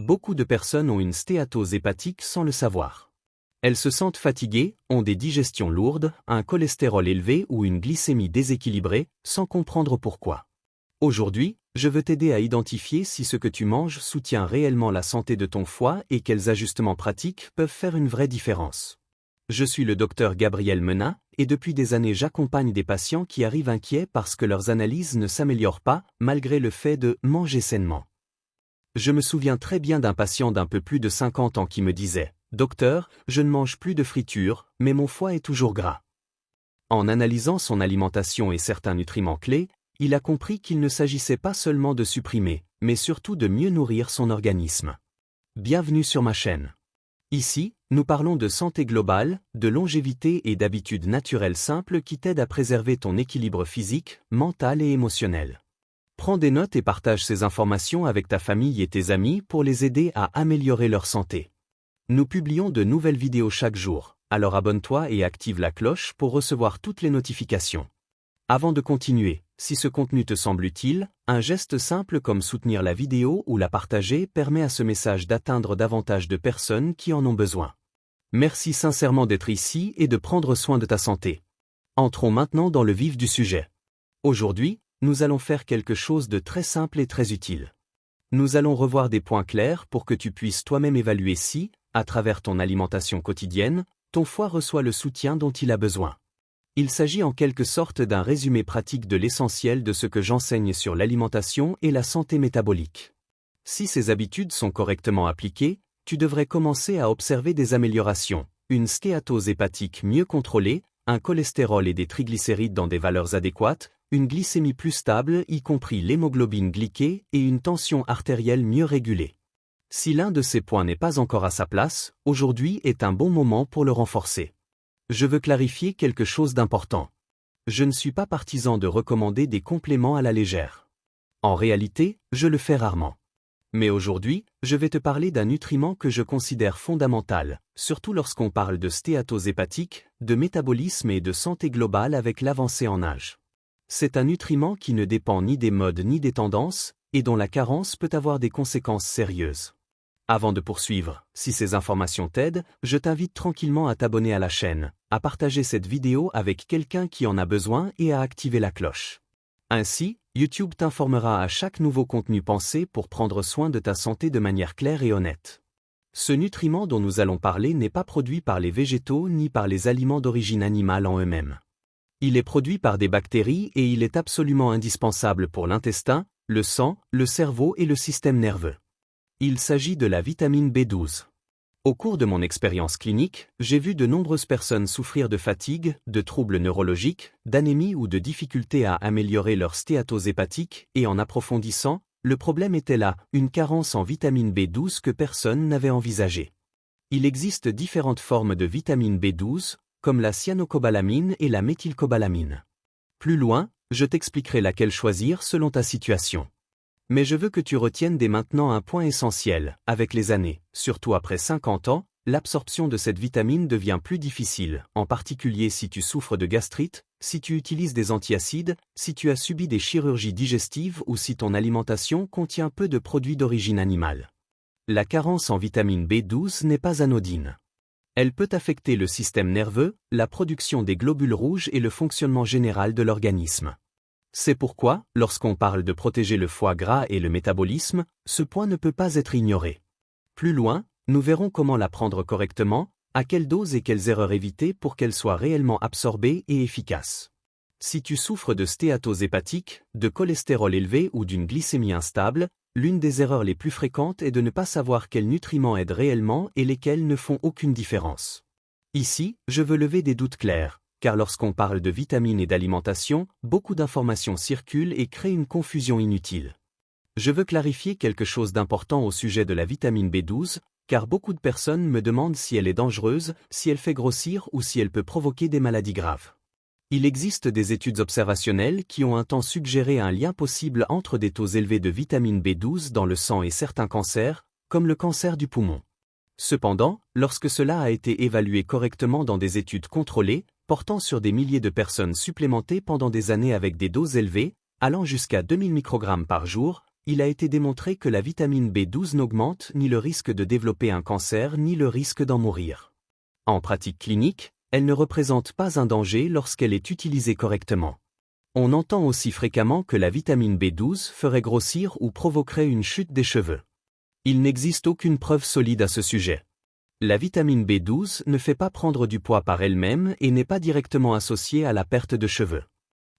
beaucoup de personnes ont une stéatose hépatique sans le savoir. Elles se sentent fatiguées, ont des digestions lourdes, un cholestérol élevé ou une glycémie déséquilibrée, sans comprendre pourquoi. Aujourd'hui, je veux t'aider à identifier si ce que tu manges soutient réellement la santé de ton foie et quels ajustements pratiques peuvent faire une vraie différence. Je suis le docteur Gabriel Menat, et depuis des années j'accompagne des patients qui arrivent inquiets parce que leurs analyses ne s'améliorent pas, malgré le fait de manger sainement. Je me souviens très bien d'un patient d'un peu plus de 50 ans qui me disait « Docteur, je ne mange plus de friture, mais mon foie est toujours gras ». En analysant son alimentation et certains nutriments clés, il a compris qu'il ne s'agissait pas seulement de supprimer, mais surtout de mieux nourrir son organisme. Bienvenue sur ma chaîne. Ici, nous parlons de santé globale, de longévité et d'habitudes naturelles simples qui t'aident à préserver ton équilibre physique, mental et émotionnel. Prends des notes et partage ces informations avec ta famille et tes amis pour les aider à améliorer leur santé. Nous publions de nouvelles vidéos chaque jour, alors abonne-toi et active la cloche pour recevoir toutes les notifications. Avant de continuer, si ce contenu te semble utile, un geste simple comme soutenir la vidéo ou la partager permet à ce message d'atteindre davantage de personnes qui en ont besoin. Merci sincèrement d'être ici et de prendre soin de ta santé. Entrons maintenant dans le vif du sujet. Aujourd'hui, nous allons faire quelque chose de très simple et très utile. Nous allons revoir des points clairs pour que tu puisses toi-même évaluer si, à travers ton alimentation quotidienne, ton foie reçoit le soutien dont il a besoin. Il s'agit en quelque sorte d'un résumé pratique de l'essentiel de ce que j'enseigne sur l'alimentation et la santé métabolique. Si ces habitudes sont correctement appliquées, tu devrais commencer à observer des améliorations, une stéatose hépatique mieux contrôlée, un cholestérol et des triglycérides dans des valeurs adéquates, une glycémie plus stable y compris l'hémoglobine glyquée et une tension artérielle mieux régulée. Si l'un de ces points n'est pas encore à sa place, aujourd'hui est un bon moment pour le renforcer. Je veux clarifier quelque chose d'important. Je ne suis pas partisan de recommander des compléments à la légère. En réalité, je le fais rarement. Mais aujourd'hui, je vais te parler d'un nutriment que je considère fondamental, surtout lorsqu'on parle de stéatose hépatique, de métabolisme et de santé globale avec l'avancée en âge. C'est un nutriment qui ne dépend ni des modes ni des tendances, et dont la carence peut avoir des conséquences sérieuses. Avant de poursuivre, si ces informations t'aident, je t'invite tranquillement à t'abonner à la chaîne, à partager cette vidéo avec quelqu'un qui en a besoin et à activer la cloche. Ainsi, YouTube t'informera à chaque nouveau contenu pensé pour prendre soin de ta santé de manière claire et honnête. Ce nutriment dont nous allons parler n'est pas produit par les végétaux ni par les aliments d'origine animale en eux-mêmes. Il est produit par des bactéries et il est absolument indispensable pour l'intestin, le sang, le cerveau et le système nerveux. Il s'agit de la vitamine B12. Au cours de mon expérience clinique, j'ai vu de nombreuses personnes souffrir de fatigue, de troubles neurologiques, d'anémie ou de difficultés à améliorer leur stéatose hépatique, et en approfondissant, le problème était là, une carence en vitamine B12 que personne n'avait envisagée. Il existe différentes formes de vitamine B12, comme la cyanocobalaminine et la méthylcobalamine. Plus loin, je t'expliquerai laquelle choisir selon ta situation. Mais je veux que tu retiennes dès maintenant un point essentiel, avec les années, surtout après 50 ans, l'absorption de cette vitamine devient plus difficile, en particulier si tu souffres de gastrite, si tu utilises des antiacides, si tu as subi des chirurgies digestives ou si ton alimentation contient peu de produits d'origine animale. La carence en vitamine B12 n'est pas anodine. Elle peut affecter le système nerveux, la production des globules rouges et le fonctionnement général de l'organisme. C'est pourquoi, lorsqu'on parle de protéger le foie gras et le métabolisme, ce point ne peut pas être ignoré. Plus loin, nous verrons comment la prendre correctement, à quelle dose et quelles erreurs éviter pour qu'elle soit réellement absorbée et efficace. Si tu souffres de stéatose hépatique, de cholestérol élevé ou d'une glycémie instable, l'une des erreurs les plus fréquentes est de ne pas savoir quels nutriments aident réellement et lesquels ne font aucune différence. Ici, je veux lever des doutes clairs. Car lorsqu'on parle de vitamines et d'alimentation, beaucoup d'informations circulent et créent une confusion inutile. Je veux clarifier quelque chose d'important au sujet de la vitamine B12, car beaucoup de personnes me demandent si elle est dangereuse, si elle fait grossir ou si elle peut provoquer des maladies graves. Il existe des études observationnelles qui ont un temps suggéré un lien possible entre des taux élevés de vitamine B12 dans le sang et certains cancers, comme le cancer du poumon. Cependant, lorsque cela a été évalué correctement dans des études contrôlées, portant sur des milliers de personnes supplémentées pendant des années avec des doses élevées, allant jusqu'à 2000 microgrammes par jour, il a été démontré que la vitamine B12 n'augmente ni le risque de développer un cancer ni le risque d'en mourir. En pratique clinique, elle ne représente pas un danger lorsqu'elle est utilisée correctement. On entend aussi fréquemment que la vitamine B12 ferait grossir ou provoquerait une chute des cheveux. Il n'existe aucune preuve solide à ce sujet. La vitamine B12 ne fait pas prendre du poids par elle-même et n'est pas directement associée à la perte de cheveux.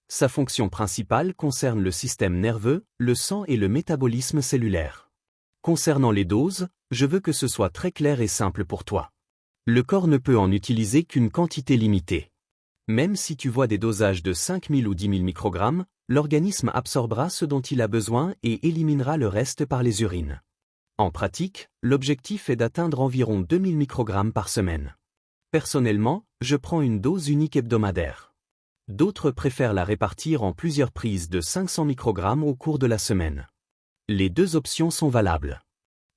Sa fonction principale concerne le système nerveux, le sang et le métabolisme cellulaire. Concernant les doses, je veux que ce soit très clair et simple pour toi. Le corps ne peut en utiliser qu'une quantité limitée. Même si tu vois des dosages de 5000 ou 10 000 microgrammes, l'organisme absorbera ce dont il a besoin et éliminera le reste par les urines. En pratique, l'objectif est d'atteindre environ 2000 microgrammes par semaine. Personnellement, je prends une dose unique hebdomadaire. D'autres préfèrent la répartir en plusieurs prises de 500 microgrammes au cours de la semaine. Les deux options sont valables.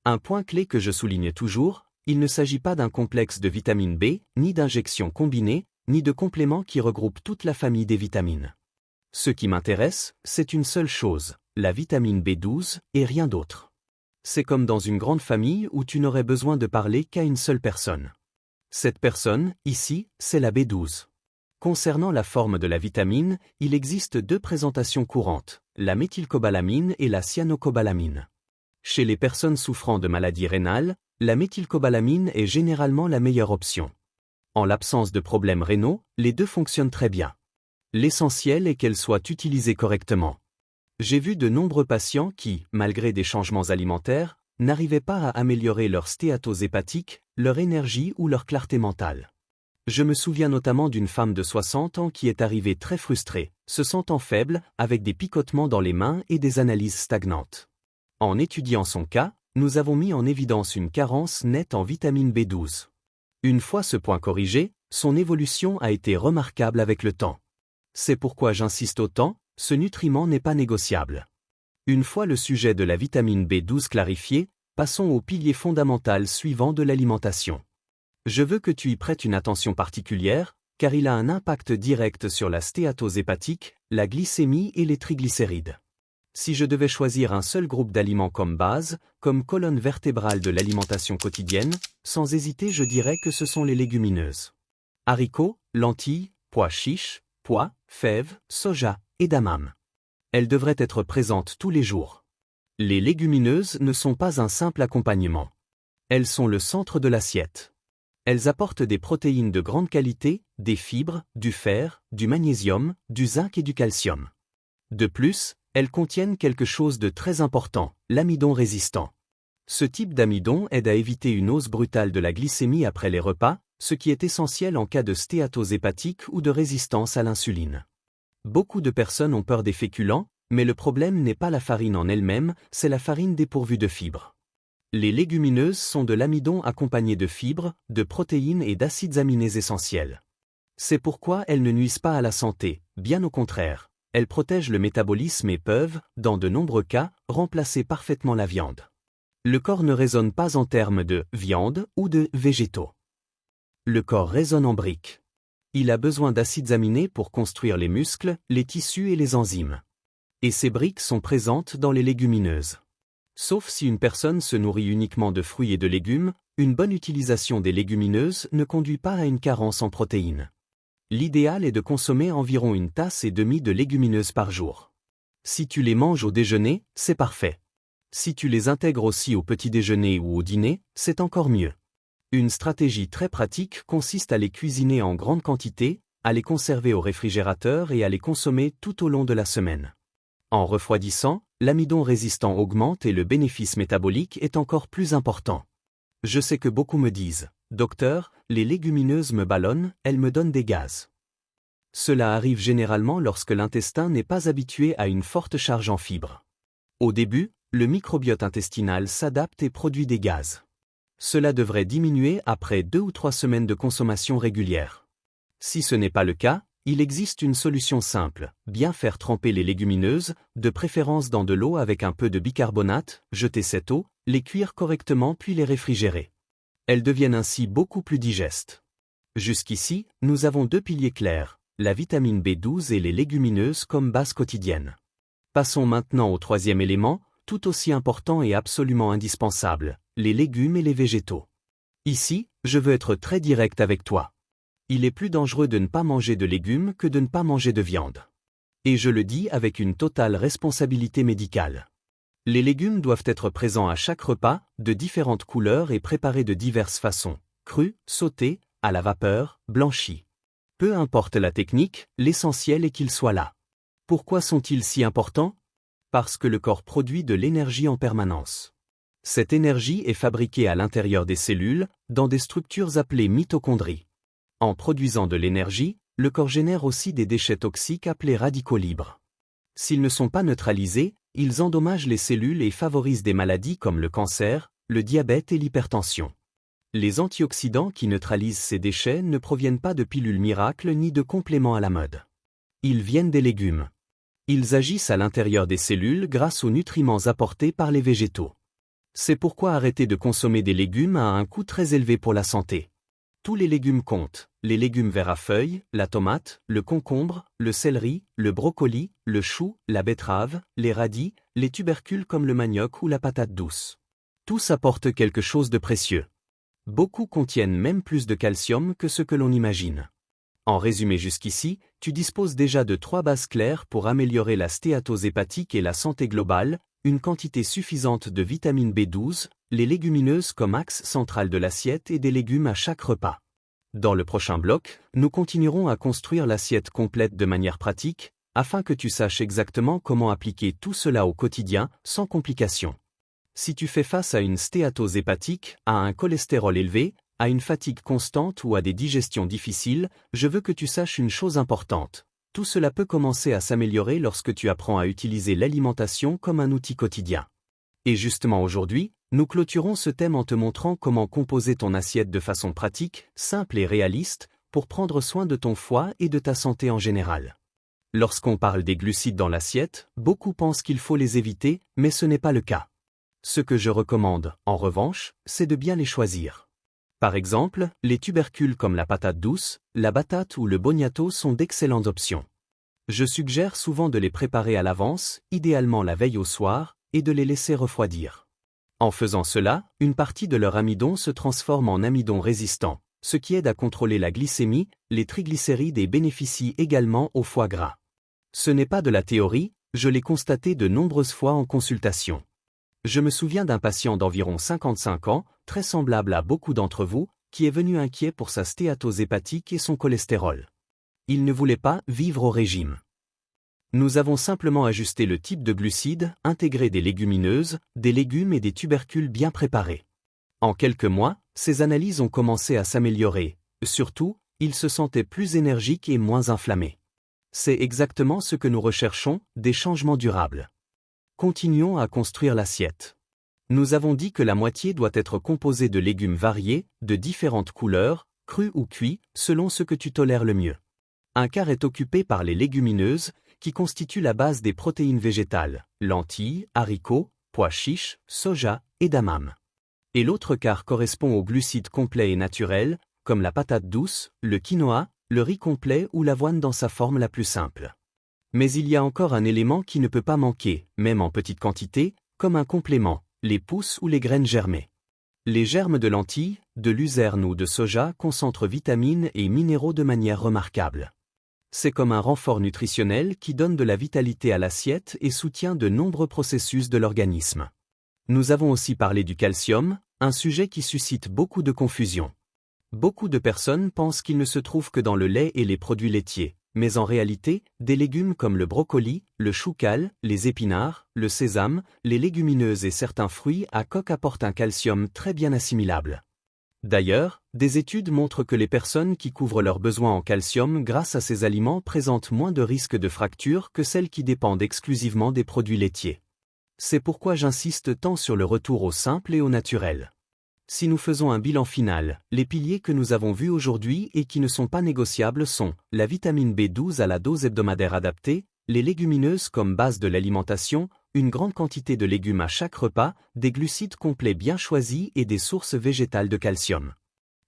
Un point clé que je souligne toujours, il ne s'agit pas d'un complexe de vitamine B, ni d'injections combinées, ni de compléments qui regroupent toute la famille des vitamines. Ce qui m'intéresse, c'est une seule chose, la vitamine B12, et rien d'autre. C'est comme dans une grande famille où tu n'aurais besoin de parler qu'à une seule personne. Cette personne, ici, c'est la B12. Concernant la forme de la vitamine, il existe deux présentations courantes, la méthylcobalamine et la cyanocobalamine. Chez les personnes souffrant de maladies rénales, la méthylcobalamine est généralement la meilleure option. En l'absence de problèmes rénaux, les deux fonctionnent très bien. L'essentiel est qu'elles soient utilisées correctement. J'ai vu de nombreux patients qui, malgré des changements alimentaires, n'arrivaient pas à améliorer leur stéatose hépatique, leur énergie ou leur clarté mentale. Je me souviens notamment d'une femme de 60 ans qui est arrivée très frustrée, se sentant faible, avec des picotements dans les mains et des analyses stagnantes. En étudiant son cas, nous avons mis en évidence une carence nette en vitamine B12. Une fois ce point corrigé, son évolution a été remarquable avec le temps. C'est pourquoi j'insiste autant, ce nutriment n'est pas négociable. Une fois le sujet de la vitamine B12 clarifié, passons au pilier fondamental suivant de l'alimentation. Je veux que tu y prêtes une attention particulière, car il a un impact direct sur la stéatose hépatique, la glycémie et les triglycérides. Si je devais choisir un seul groupe d'aliments comme base, comme colonne vertébrale de l'alimentation quotidienne, sans hésiter je dirais que ce sont les légumineuses. Haricots, lentilles, pois chiches, pois, fèves, soja, edamame. Elles devraient être présentes tous les jours. Les légumineuses ne sont pas un simple accompagnement. Elles sont le centre de l'assiette. Elles apportent des protéines de grande qualité, des fibres, du fer, du magnésium, du zinc et du calcium. De plus, elles contiennent quelque chose de très important, l'amidon résistant. Ce type d'amidon aide à éviter une hausse brutale de la glycémie après les repas, ce qui est essentiel en cas de stéatose hépatique ou de résistance à l'insuline. Beaucoup de personnes ont peur des féculents, mais le problème n'est pas la farine en elle-même, c'est la farine dépourvue de fibres. Les légumineuses sont de l'amidon accompagné de fibres, de protéines et d'acides aminés essentiels. C'est pourquoi elles ne nuisent pas à la santé, bien au contraire. Elles protègent le métabolisme et peuvent, dans de nombreux cas, remplacer parfaitement la viande. Le corps ne raisonne pas en termes de « viande » ou de « végétaux ». Le corps raisonne en briques. Il a besoin d'acides aminés pour construire les muscles, les tissus et les enzymes. Et ces briques sont présentes dans les légumineuses. Sauf si une personne se nourrit uniquement de fruits et de légumes, une bonne utilisation des légumineuses ne conduit pas à une carence en protéines. L'idéal est de consommer environ 1,5 tasses de légumineuses par jour. Si tu les manges au déjeuner, c'est parfait. Si tu les intègres aussi au petit déjeuner ou au dîner, c'est encore mieux. Une stratégie très pratique consiste à les cuisiner en grande quantité, à les conserver au réfrigérateur et à les consommer tout au long de la semaine. En refroidissant, l'amidon résistant augmente et le bénéfice métabolique est encore plus important. Je sais que beaucoup me disent « Docteur, les légumineuses me ballonnent, elles me donnent des gaz ». Cela arrive généralement lorsque l'intestin n'est pas habitué à une forte charge en fibres. Au début, le microbiote intestinal s'adapte et produit des gaz. Cela devrait diminuer après 2 ou 3 semaines de consommation régulière. Si ce n'est pas le cas, il existe une solution simple, bien faire tremper les légumineuses, de préférence dans de l'eau avec un peu de bicarbonate, jeter cette eau, les cuire correctement puis les réfrigérer. Elles deviennent ainsi beaucoup plus digestes. Jusqu'ici, nous avons 2 piliers clairs, la vitamine B12 et les légumineuses comme base quotidienne. Passons maintenant au 3e élément, tout aussi important et absolument indispensable, les légumes et les végétaux. Ici, je veux être très direct avec toi. Il est plus dangereux de ne pas manger de légumes que de ne pas manger de viande. Et je le dis avec une totale responsabilité médicale. Les légumes doivent être présents à chaque repas, de différentes couleurs et préparés de diverses façons, crus, sautés, à la vapeur, blanchis. Peu importe la technique, l'essentiel est qu'ils soient là. Pourquoi sont-ils si importants? Parce que le corps produit de l'énergie en permanence. Cette énergie est fabriquée à l'intérieur des cellules, dans des structures appelées mitochondries. En produisant de l'énergie, le corps génère aussi des déchets toxiques appelés radicaux libres. S'ils ne sont pas neutralisés, ils endommagent les cellules et favorisent des maladies comme le cancer, le diabète et l'hypertension. Les antioxydants qui neutralisent ces déchets ne proviennent pas de pilules miracles ni de compléments à la mode. Ils viennent des légumes. Ils agissent à l'intérieur des cellules grâce aux nutriments apportés par les végétaux. C'est pourquoi arrêter de consommer des légumes a un coût très élevé pour la santé. Tous les légumes comptent, les légumes verts à feuilles, la tomate, le concombre, le céleri, le brocoli, le chou, la betterave, les radis, les tubercules comme le manioc ou la patate douce. Tous apportent quelque chose de précieux. Beaucoup contiennent même plus de calcium que ce que l'on imagine. En résumé jusqu'ici, tu disposes déjà de 3 bases claires pour améliorer la stéatose hépatique et la santé globale, une quantité suffisante de vitamine B12, les légumineuses comme axe central de l'assiette et des légumes à chaque repas. Dans le prochain bloc, nous continuerons à construire l'assiette complète de manière pratique, afin que tu saches exactement comment appliquer tout cela au quotidien, sans complications. Si tu fais face à une stéatose hépatique, à un cholestérol élevé, à une fatigue constante ou à des digestions difficiles, je veux que tu saches une chose importante. Tout cela peut commencer à s'améliorer lorsque tu apprends à utiliser l'alimentation comme un outil quotidien. Et justement aujourd'hui, nous clôturons ce thème en te montrant comment composer ton assiette de façon pratique, simple et réaliste, pour prendre soin de ton foie et de ta santé en général. Lorsqu'on parle des glucides dans l'assiette, beaucoup pensent qu'il faut les éviter, mais ce n'est pas le cas. Ce que je recommande, en revanche, c'est de bien les choisir. Par exemple, les tubercules comme la patate douce, la battate ou le boniato sont d'excellentes options. Je suggère souvent de les préparer à l'avance, idéalement la veille au soir, et de les laisser refroidir. En faisant cela, une partie de leur amidon se transforme en amidon résistant, ce qui aide à contrôler la glycémie, les triglycérides et bénéficie également au foie gras. Ce n'est pas de la théorie, je l'ai constaté de nombreuses fois en consultation. Je me souviens d'un patient d'environ 55 ans, très semblable à beaucoup d'entre vous, qui est venu inquiet pour sa stéatose hépatique et son cholestérol. Il ne voulait pas vivre au régime. Nous avons simplement ajusté le type de glucides, intégré des légumineuses, des légumes et des tubercules bien préparés. En quelques mois, ces analyses ont commencé à s'améliorer. Surtout, il se sentait plus énergique et moins inflammé. C'est exactement ce que nous recherchons, des changements durables. Continuons à construire l'assiette. Nous avons dit que la moitié doit être composée de légumes variés, de différentes couleurs, crus ou cuits, selon ce que tu tolères le mieux. Un quart est occupé par les légumineuses, qui constituent la base des protéines végétales, lentilles, haricots, pois chiches, soja, edamame. Et l'autre quart correspond aux glucides complets et naturels, comme la patate douce, le quinoa, le riz complet ou l'avoine dans sa forme la plus simple. Mais il y a encore un élément qui ne peut pas manquer, même en petite quantité, comme un complément, les pousses ou les graines germées. Les germes de lentilles, de luzerne ou de soja concentrent vitamines et minéraux de manière remarquable. C'est comme un renfort nutritionnel qui donne de la vitalité à l'assiette et soutient de nombreux processus de l'organisme. Nous avons aussi parlé du calcium, un sujet qui suscite beaucoup de confusion. Beaucoup de personnes pensent qu'il ne se trouve que dans le lait et les produits laitiers, mais en réalité, des légumes comme le brocoli, le chou-cal, les épinards, le sésame, les légumineuses et certains fruits à coque apportent un calcium très bien assimilable. D'ailleurs, des études montrent que les personnes qui couvrent leurs besoins en calcium grâce à ces aliments présentent moins de risques de fracture que celles qui dépendent exclusivement des produits laitiers. C'est pourquoi j'insiste tant sur le retour au simple et au naturel. Si nous faisons un bilan final, les piliers que nous avons vus aujourd'hui et qui ne sont pas négociables sont la vitamine B12 à la dose hebdomadaire adaptée, les légumineuses comme base de l'alimentation, une grande quantité de légumes à chaque repas, des glucides complets bien choisis et des sources végétales de calcium.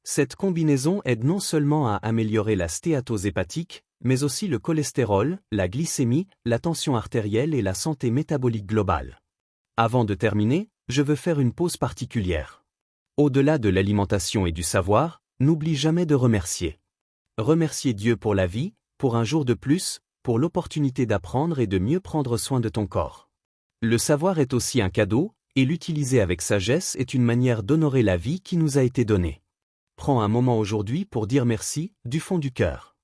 Cette combinaison aide non seulement à améliorer la stéatose hépatique, mais aussi le cholestérol, la glycémie, la tension artérielle et la santé métabolique globale. Avant de terminer, je veux faire une pause particulière. Au-delà de l'alimentation et du savoir, n'oublie jamais de remercier. Remercier Dieu pour la vie, pour un jour de plus, pour l'opportunité d'apprendre et de mieux prendre soin de ton corps. Le savoir est aussi un cadeau, et l'utiliser avec sagesse est une manière d'honorer la vie qui nous a été donnée. Prends un moment aujourd'hui pour dire merci, du fond du cœur.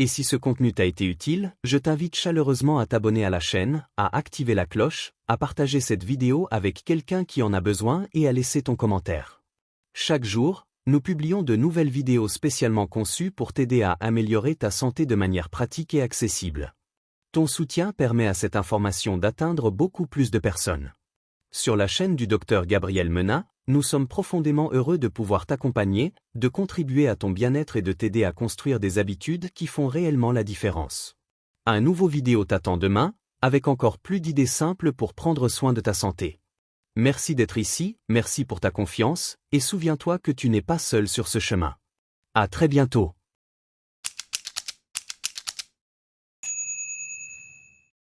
Et si ce contenu t'a été utile, je t'invite chaleureusement à t'abonner à la chaîne, à activer la cloche, à partager cette vidéo avec quelqu'un qui en a besoin et à laisser ton commentaire. Chaque jour, nous publions de nouvelles vidéos spécialement conçues pour t'aider à améliorer ta santé de manière pratique et accessible. Ton soutien permet à cette information d'atteindre beaucoup plus de personnes. Sur la chaîne du Dr Gabriel Menat, nous sommes profondément heureux de pouvoir t'accompagner, de contribuer à ton bien-être et de t'aider à construire des habitudes qui font réellement la différence. Un nouveau vidéo t'attend demain, avec encore plus d'idées simples pour prendre soin de ta santé. Merci d'être ici, merci pour ta confiance, et souviens-toi que tu n'es pas seul sur ce chemin. À très bientôt.